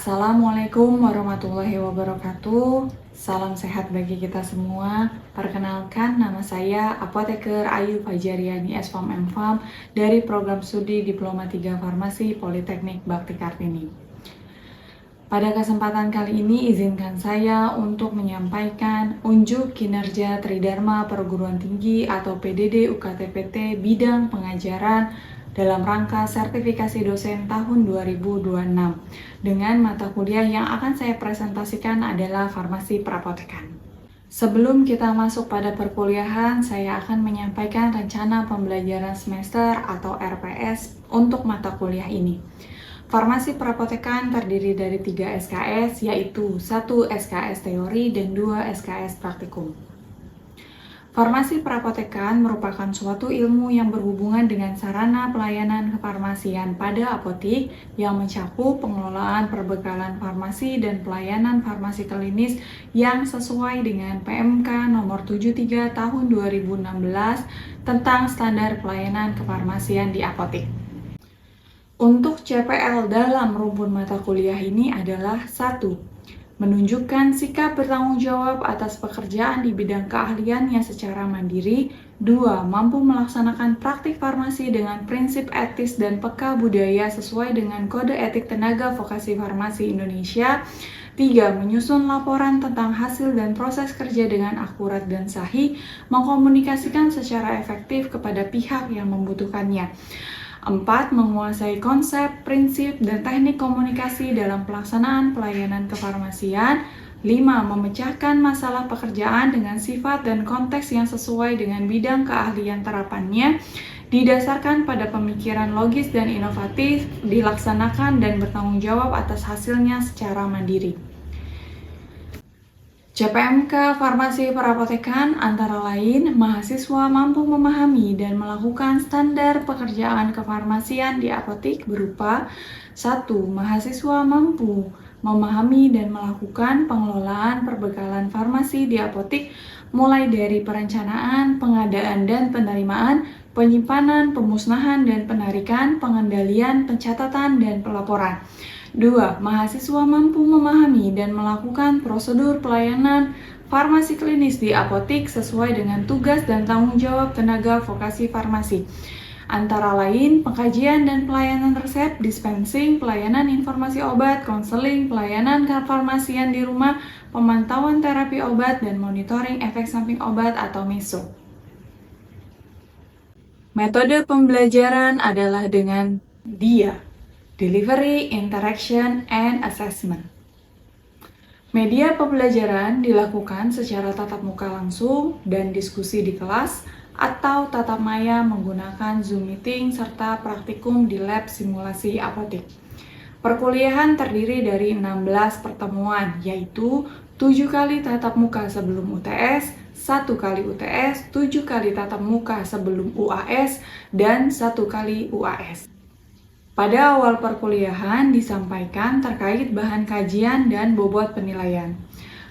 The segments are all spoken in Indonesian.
Assalamualaikum warahmatullahi wabarakatuh. Salam sehat bagi kita semua. Perkenalkan, nama saya Apoteker Ayu Fajariani S.Pharm M.Pharm dari Program Studi Diploma 3 Farmasi Politeknik Bakti Kartini. Pada kesempatan kali ini, izinkan saya untuk menyampaikan unjuk kinerja Tridharma Perguruan Tinggi atau PDD UKT-PT bidang pengajaran dalam rangka sertifikasi dosen tahun 2026 dengan mata kuliah yang akan saya presentasikan adalah Farmasi Perapotekan. Sebelum kita masuk pada perkuliahan, saya akan menyampaikan rencana pembelajaran semester atau RPS untuk mata kuliah ini. Farmasi Perapotekan terdiri dari 3 SKS, yaitu 1 SKS teori dan 2 SKS praktikum. Farmasi Perapotekan merupakan suatu ilmu yang berhubungan dengan sarana pelayanan kefarmasian pada apotik yang mencakup pengelolaan perbekalan farmasi dan pelayanan farmasi klinis yang sesuai dengan PMK nomor 73 tahun 2016 tentang standar pelayanan kefarmasian di apotik. Untuk CPL dalam rumpun mata kuliah ini adalah 1. Menunjukkan sikap bertanggung jawab atas pekerjaan di bidang keahliannya secara mandiri. 2. Mampu melaksanakan praktik farmasi dengan prinsip etis dan peka budaya sesuai dengan Kode Etik Tenaga Vokasi Farmasi Indonesia. 3. Menyusun laporan tentang hasil dan proses kerja dengan akurat dan sahih, mengkomunikasikan secara efektif kepada pihak yang membutuhkannya. 4. Menguasai konsep, prinsip, dan teknik komunikasi dalam pelaksanaan pelayanan kefarmasian. 5. Memecahkan masalah pekerjaan dengan sifat dan konteks yang sesuai dengan bidang keahlian terapannya, didasarkan pada pemikiran logis dan inovatif, dilaksanakan dan bertanggung jawab atas hasilnya secara mandiri. CPMK Farmasi Perapotekan antara lain, mahasiswa mampu memahami dan melakukan standar pekerjaan kefarmasian di apotik berupa 1. Mahasiswa mampu memahami dan melakukan pengelolaan perbekalan farmasi di apotik mulai dari perencanaan, pengadaan dan penerimaan, penyimpanan, pemusnahan dan penarikan, pengendalian, pencatatan, dan pelaporan. 2. Mahasiswa mampu memahami dan melakukan prosedur pelayanan farmasi klinis di apotik sesuai dengan tugas dan tanggung jawab tenaga vokasi farmasi. Antara lain, pengkajian dan pelayanan resep, dispensing, pelayanan informasi obat, konseling, pelayanan kefarmasian di rumah, pemantauan terapi obat, dan monitoring efek samping obat atau MESO. Metode pembelajaran adalah dengan DIA. Delivery, Interaction, and Assessment. Media pembelajaran dilakukan secara tatap muka langsung dan diskusi di kelas atau tatap maya menggunakan Zoom meeting serta praktikum di lab simulasi apotik. Perkuliahan terdiri dari 16 pertemuan, yaitu 7 kali tatap muka sebelum UTS, 1 kali UTS, 7 kali tatap muka sebelum UAS, dan 1 kali UAS. Pada awal perkuliahan disampaikan terkait bahan kajian dan bobot penilaian.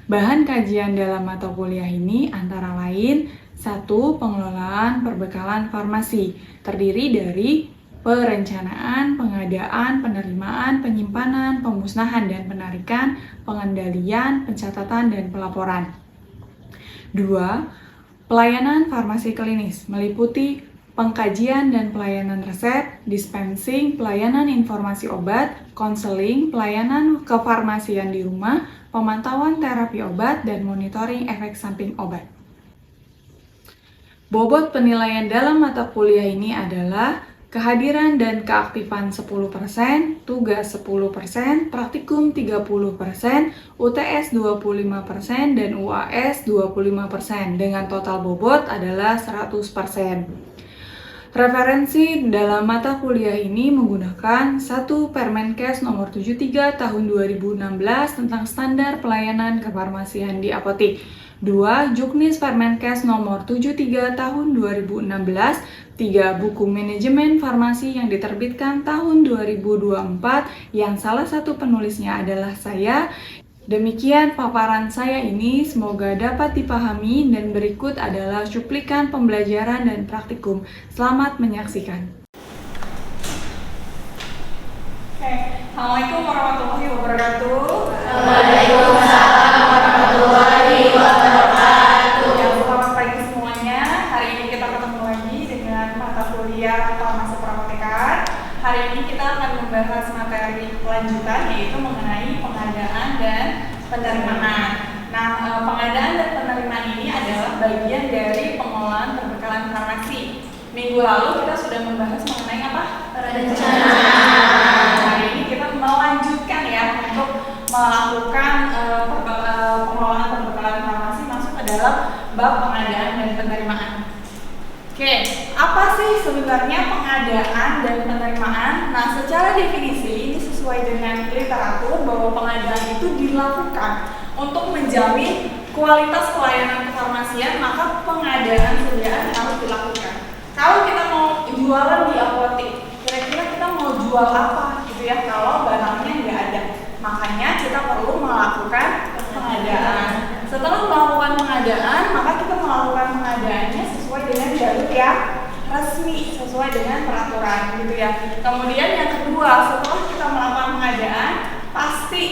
Bahan kajian dalam mata kuliah ini antara lain 1. Pengelolaan perbekalan farmasi, terdiri dari perencanaan, pengadaan, penerimaan, penyimpanan, pemusnahan dan penarikan, pengendalian, pencatatan, dan pelaporan. 2. Pelayanan farmasi klinis, meliputi pengkajian dan pelayanan resep, dispensing, pelayanan informasi obat, konseling, pelayanan kefarmasian di rumah, pemantauan terapi obat, dan monitoring efek samping obat. Bobot penilaian dalam mata kuliah ini adalah kehadiran dan keaktifan 10%, tugas 10%, praktikum 30%, UTS 25%, dan UAS 25%, dengan total bobot adalah 100%. Referensi dalam mata kuliah ini menggunakan 1. Permenkes nomor 73 tahun 2016 tentang standar pelayanan kefarmasian di apotik. 2. Juknis Permenkes nomor 73 tahun 2016. 3. Buku manajemen farmasi yang diterbitkan tahun 2024 yang salah satu penulisnya adalah saya. Demikian paparan saya ini, semoga dapat dipahami dan berikut adalah cuplikan pembelajaran dan praktikum. Selamat menyaksikan. Halo Assalamualaikum warahmatullahi wabarakatuh. Waalaikumsalam warahmatullahi wabarakatuh. Ya, selamat pagi semuanya. Hari ini kita ketemu lagi dengan mata kuliah Farmasi Pramotekaan. Hari ini kita akan membahas materi lanjutan, yaitu mengenai pengadaan dan penerimaan. Nah, pengadaan dan penerimaan ini adalah bagian dari pengelolaan perbekalan farmasi. Minggu lalu kita sudah membahas mengenai apa? Perencanaan. Hari ini kita melanjutkan ya untuk melakukan pengelolaan perbekalan farmasi masuk ke dalam bab pengadaan dan penerimaan. Oke, apa sih sebenarnya pengadaan dan penerimaan? Nah, secara definisi ini sesuai dengan literatur bahwa pengadaan itu dilakukan untuk menjamin kualitas pelayanan kefarmasian, maka pengadaan sediaan harus dilakukan. Kalau kita mau jualan di apotek, kira-kira kita mau jual apa gitu ya kalau barangnya nggak ada. Makanya kita perlu melakukan pengadaan. Setelah melakukan pengadaan, maka kita melakukan pengadaannya sesuai dengan jalur yang resmi, sesuai dengan peraturan gitu ya. Kemudian yang kedua, setelah kita melakukan pengadaan, pasti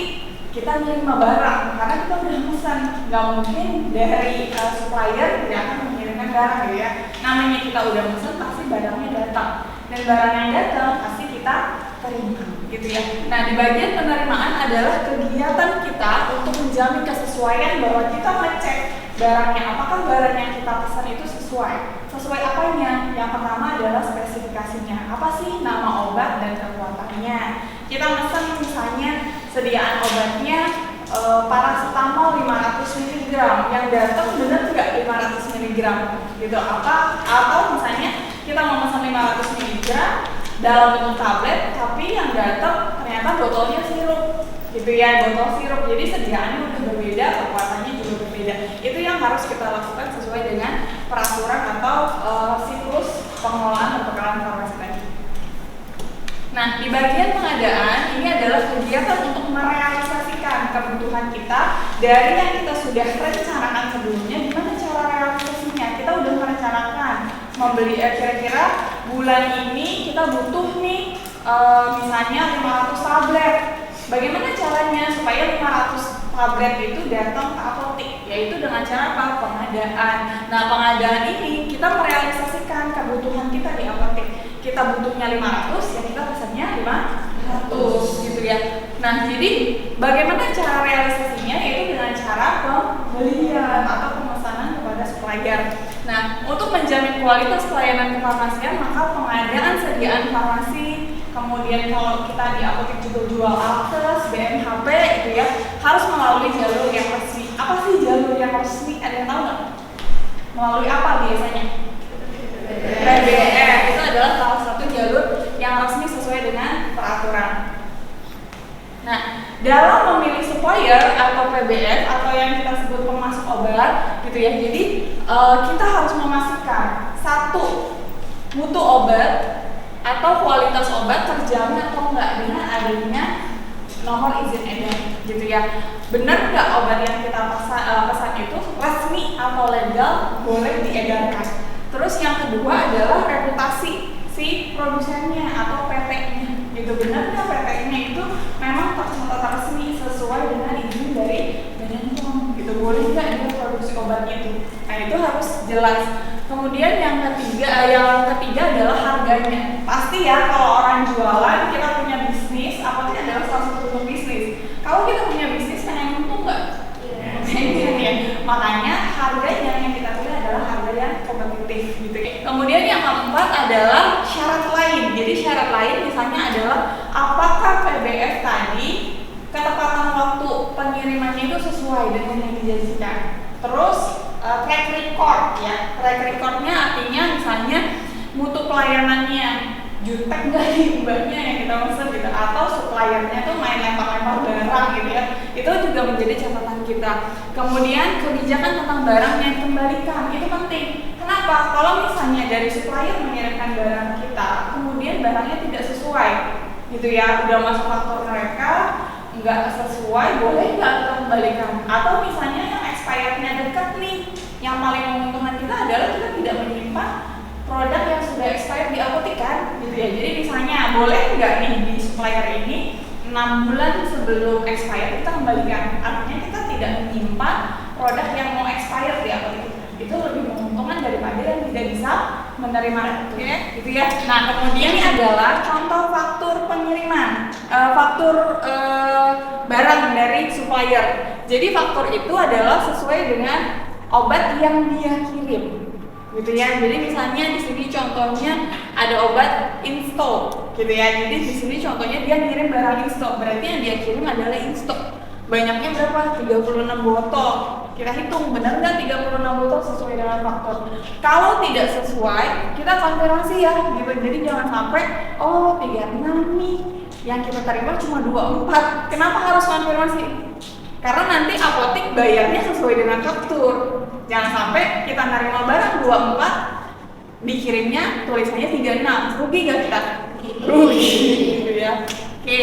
kita menerima barang karena kita udah pesan. Nggak mungkin dari supplier tidak akan mengirimkan barang gitu ya. Namanya kita udah pesan, pasti barangnya datang, dan barang yang datang pasti kita terima gitu ya. Nah, di bagian penerimaan adalah kegiatan kita untuk menjamin kesesuaian, bahwa kita ngecek barangnya apakah barang yang kita pesan itu sesuai apanya. Yang pertama adalah spesifikasinya, apa sih nama obat dan kekuatannya. Kita pesan misalnya sediaan obatnya paracetamol 500 mg, yang datang benar nggak 500 mg gitu, atau misalnya kita mau pesan 500 mg dalam bentuk tablet, tapi yang datang ternyata botolnya sirup gitu ya, botol sirup. Jadi sediaannya udah berbeda, kekuatannya juga berbeda. Itu yang harus kita lakukan sesuai dengan peraturan atau siklus pengelolaan perbekalan farmasi tadi. Nah, di bagian pengadaan ini adalah kegiatan untuk merealisasikan kebutuhan kita dari yang kita sudah rencanakan sebelumnya. Gimana cara realisasinya? Kita udah merencanakan membeli kira-kira bulan ini kita butuh nih misalnya 500 tablet. Bagaimana caranya supaya 500 tablet itu datang ke apotek? Yaitu dengan cara apa? Pengadaan. Nah, pengadaan ini kita merealisasikan kebutuhan kita di apotek. Kita butuhnya 500, ya kita pesannya 500 gitu ya. Nah, jadi bagaimana cara realisasinya? Yaitu dengan cara pembelian atau pemesanan kepada supplier. Nah, untuk menjamin kualitas pelayanan kefarmasian, maka pengadaan sediaan farmasi, kemudian kalau kita di apotek juga jual alkes, BMHP itu ya, harus melalui jalur yang resmi. Apa sih jalur yang resmi? Ada yang tahu nggak? Melalui apa biasanya? PBF. Itu adalah salah satu jalur yang resmi sesuai dengan peraturan. Nah, dalam memilih supplier atau PBF atau yang kita sebut pemasok obat gitu ya. Jadi kita harus memastikan satu, mutu obat atau kualitas obat terjamin atau enggak dengan adanya nomor izin edar gitu ya. Benar nggak obat yang kita pesan itu resmi atau legal, boleh diedarkan. Terus yang kedua adalah reputasi si produsennya atau PT-nya gitu. Benar nggak PT-nya itu memang tercatat resmi sesuai dengan izin dari Badan POM gitu. Boleh nggak dia produksi obatnya itu? Nah, itu harus jelas. Kemudian yang ketiga adalah harganya. Pasti ya, kalau orang jualan, kita punya bisnis, apa adalah salah satu bentuk bisnis. Kalau kita punya bisnis, pengen untung nggak? Pengen ya. Makanya harganya yang kita pilih adalah harga yang kompetitif gitu ya. Kemudian yang keempat adalah syarat lain. Jadi syarat lain misalnya adalah apakah PBF tadi ketepatan waktu pengirimannya itu sesuai dengan yang dijanjikan. Terus track record ya. Track recordnya artinya misalnya mutu pelayanannya jutek nggak di mbaknya yang kita pesan gitu, atau suppliernya tuh main lempar-lempar barang gitu ya. Itu juga menjadi catatan kita. Kemudian kebijakan tentang barang yang dikembalikan itu penting. Kenapa? Kalau misalnya dari supplier mengirimkan barang kita, kemudian barangnya tidak sesuai gitu ya, udah masuk faktur mereka nggak sesuai, boleh nggak kita kembalikan? Atau misalnya yang expirednya dekat nih, yang paling menguntungkan kita adalah kita tidak menyimpan produk yang sudah expired di apotek kan gitu ya. Jadi misalnya boleh nggak nih di supplier ini 6 bulan sebelum expire kita kembalikan. Artinya kita tidak menyimpan produk yang mau expired di apotek kita. Itu lebih menguntungkan daripada yang tidak bisa menerima itu ya, gitu ya. Nah, kemudian ini adalah contoh faktur pengiriman, faktur barang dari supplier. Jadi faktur itu adalah sesuai dengan obat yang dia kirim, gitu ya. Jadi misalnya di sini contohnya ada obat Insto, gitu ya. Jadi di sini contohnya dia ngirim barang Insto, berarti yang dia kirim adalah Insto. Banyaknya berapa? 36 botol. Kita hitung benar nggak 36 botol sesuai dengan faktor. Kalau tidak sesuai, kita konfirmasi ya, gitu. Jadi jangan sampai 36 nih, yang kita terima cuma 24. Kenapa harus konfirmasi? Karena nanti apotek bayarnya sesuai dengan faktur. Jangan sampai kita nerima barang 24, dikirimnya tulisannya 36. Rugi nggak kita? Rugi, gitu ya. Oke,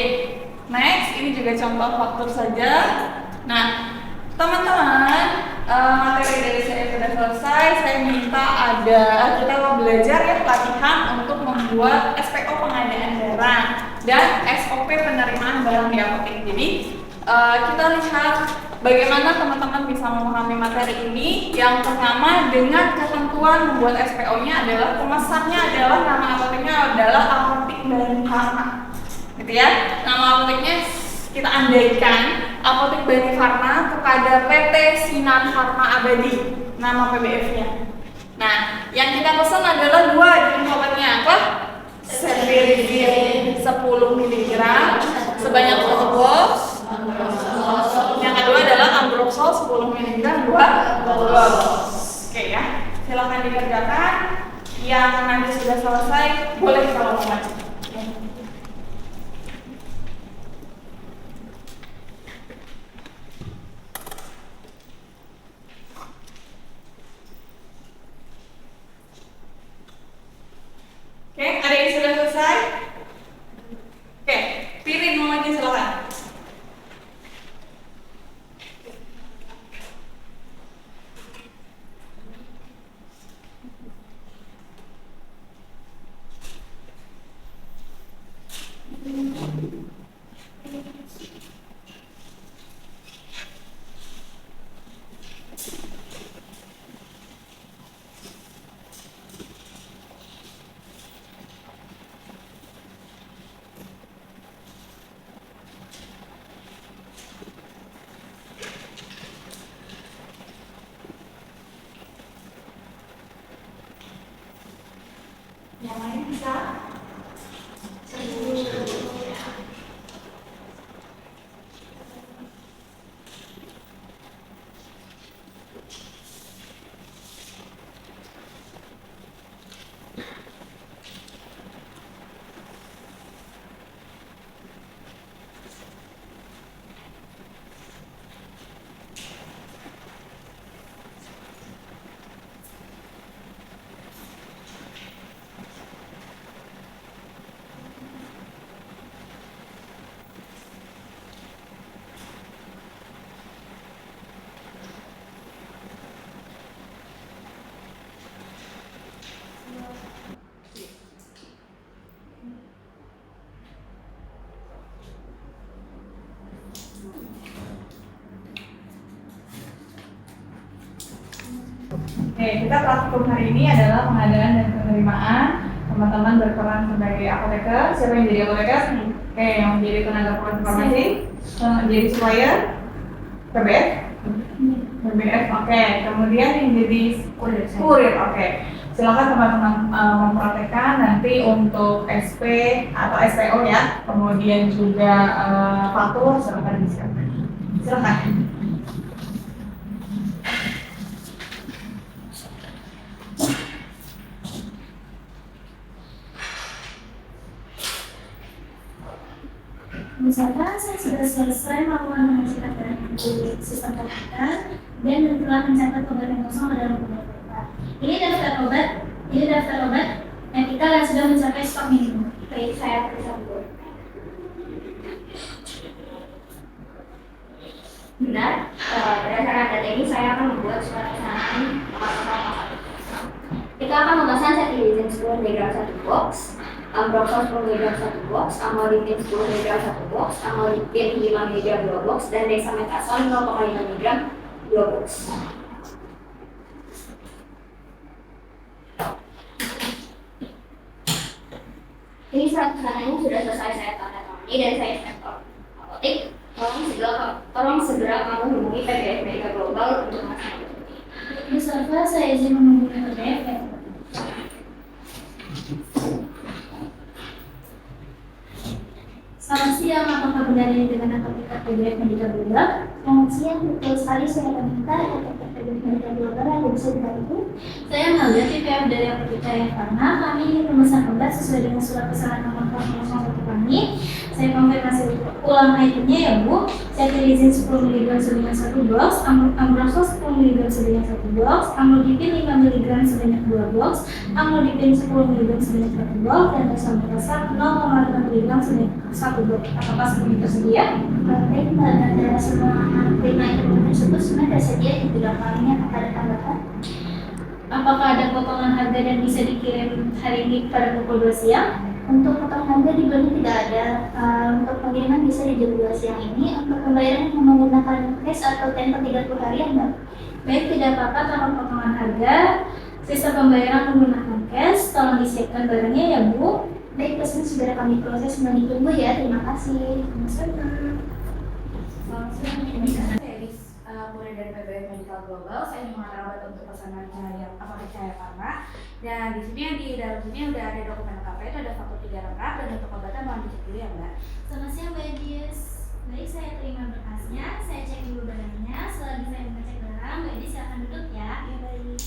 next ini juga contoh faktur saja. Nah, teman-teman, materi dari saya sudah selesai. Saya minta kita mau belajar ya latihan untuk membuat SPO pengadaan barang dan SOP penerimaan barang di apotek. Jadi kita lihat bagaimana teman-teman bisa memahami materi ini. Yang pertama, dengan ketentuan membuat SPO-nya adalah pemesannya adalah nama apoteknya adalah Apotek Bani Pharma, gitu ya. Nama apoteknya kita andaikan Apotek Bani Pharma kepada PT Sinan Pharma Abadi, nama PBF-nya. Nah, yang kita pesan adalah 2 jenis obatnya apa? Ceftriaxone 10 mg sebanyak 1 box. Yang kedua adalah Ambroxol 10 mg 2 box. Oke ya, silakan dikerjakan. Yang nanti sudah selesai boleh kalau mau baca. Oke, ada yang sudah selesai? Oke, Pirin mau lagi silakan. Yang lain bisa? Oke, kita praktikum hari ini adalah pengadaan dan penerimaan. Teman-teman berperan sebagai apoteker. Siapa yang jadi apoteker? Oke, yang menjadi tenaga informasi, yang menjadi supplier, PBF, PBF. Oke, kemudian yang jadi kurir. Oke, silakan teman-teman mempraktekkan nanti untuk SP atau SPO ya. Kemudian juga faktur, silakan disiapkan. Silakan. Misalkan saya sudah selesai melakukan pengecekan dari sistem komputer dan telah mencatat obat yang kosong dalam obat. Ini daftar obat medical yang sudah mencapai stok minimum. Baik, saya periksa dulu. Benar, berdasarkan data ini saya akan membuat surat pesanan. Kita akan memesan Ceftriaxone 10 mg 1 box. Ambroxol 10 mg 1 box, amlodipin 10 mg 1 box, amlodipin 5 mg 2 box, dan dexamethasone 0,5 mg 2 box. Ini surat keterangannya sudah selesai saya tanda tangani dan saya stempel apotek. Tolong segera kamu hubungi PBF Medica Global untuk melaksanakan ini. Bu Safa, saya izin menghubungi PBF ya. Selamat siang, apakah benar ini dengan aktivitas PBF Medica Global? Selamat siang, betul sekali saya meminta PBF Medica Global yang bisa dibantu. Saya melihat di PF dari aktivitas yang karena kami ingin memesan obat sesuai dengan surat pesanan nomor 001 kami. Saya konfirmasi ulang itemnya ya Bu. Saya izin 10 mg sebanyak 1 box, ambroxol 10 mg sebanyak 1 box, amlodipin 5 mg sebanyak 2 box, amlodipin 10 mg sebanyak 1 box, dan dexamethasone 0,5 mg sebanyak 1 box. Apakah semuanya tersedia? Baik, pada semua 5 item tersebut sebenarnya tersedia di gudang kami. Apakah ada tambahan? Apakah ada potongan harga dan bisa dikirim hari ini pada pukul 2 siang? Untuk potong harga di Bali tidak ada. Untuk pengiriman bisa di jam 2 siang ini. Untuk pembayaran menggunakan cash atau tempo 30 harian, Mbak. Baik, tidak apa-apa tanpa potongan harga. Sistem pembayaran menggunakan cash. Tolong disiapkan barangnya ya Bu. Baik, pesan segera kami proses. Ditunggu ya. Terima kasih. Selamat siang, saya Elis, murid dari PBF Medical Global. Saya mengantar obat untuk pesanan apotek Cahaya Pharma. Dan di sini di dalam sini udah ada dokumen lengkapnya, itu ada faktur 3 lengkap dan untuk obatnya mohon dicek dulu ya Mbak. Selamat siang Mbak Edis. Baik, saya terima berkasnya. Saya cek dulu barangnya. Selagi saya mengecek barang, Mbak Edis silahkan duduk ya. Ya, baik.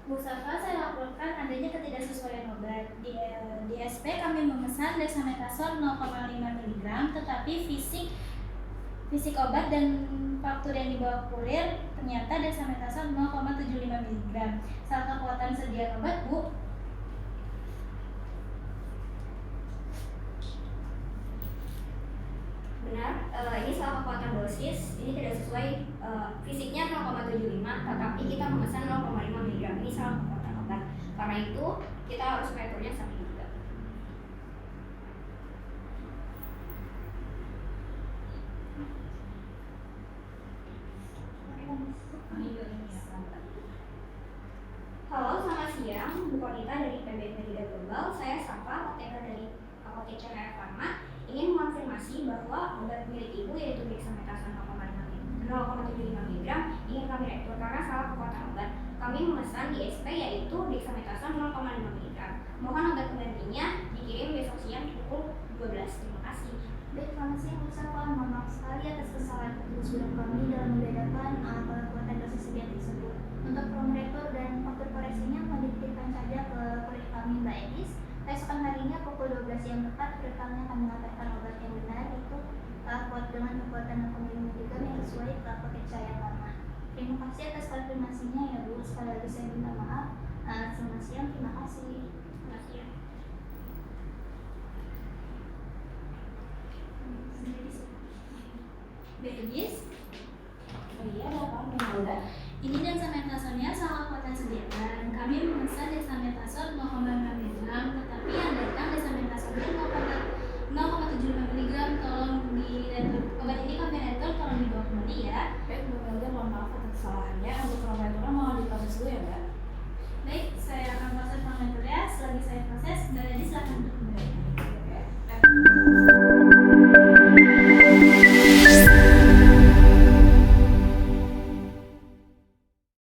Bu Safa, saya laporkan adanya ketidaksesuaian obat. Di SP kami memesan dexamethasone 0,5 mg, tetapi fisik obat dan faktur yang dibawa kurir ternyata dexamethasone 0,75 mg. Salah kekuatan sedia obat, Bu. Benar, ini salah kekuatan dosis. Ini tidak sesuai, fisiknya 0,75, tetapi kita memesan 0,5 mg. Ini salah kekuatan obat. Karena itu kita harus mengaturnya sama juga. Halo, selamat siang. Bu Konita dari PBF Medica Global. Saya Safa, apoteker dari Apotek Cahaya Pharma. Ingin mengonfirmasi bahwa obat milik ibu yaitu dexamethasone 0,75 mg ingin kami retur karena salah kekuatan obat. Kami memesan di SP yaitu dexamethasone 0,5 mg. Mohon obat penggantinya dikirim besok siang pukul 12. Terima kasih. Baik, selamat siang Bu Safa. Mohon maaf sekali atas kesalahan petugas gudang kami dalam membedakan kekuatan dosis sedia tersebut. Untuk form retur dan faktur koreksinya mohon dititipkan saja ke kurir kami Mbak Edis. Keesokan harinya pukul 12 siang tepat, kurir kami akan mengatakan obat yang benar itu dengan kekuatan 0,5 mg yang sesuai ke Apotek Cahaya Pharma. Terima kasih atas konfirmasinya ya Bu. Sekali lagi saya minta maaf. Selamat siang, terima kasih. Selamat siang. Edis, Oh iya, ada apa Mbak? ini dexamethasone-nya salah kekuatan sediaan. Kami memesan dexamethasone 0,5 mg, tetapi yang datang dexamethasone 0,75 mg. Tolong di retur. Obat ini kami retur, tolong dibawa kembali ya. Baik, Mbak Melda, mohon maaf atas kesalahannya. Untuk formaturnya mohon diproses dulu ya Mbak. Baik, saya akan proses formaturnya. Selagi saya proses, Mbak Edis silahkan duduk.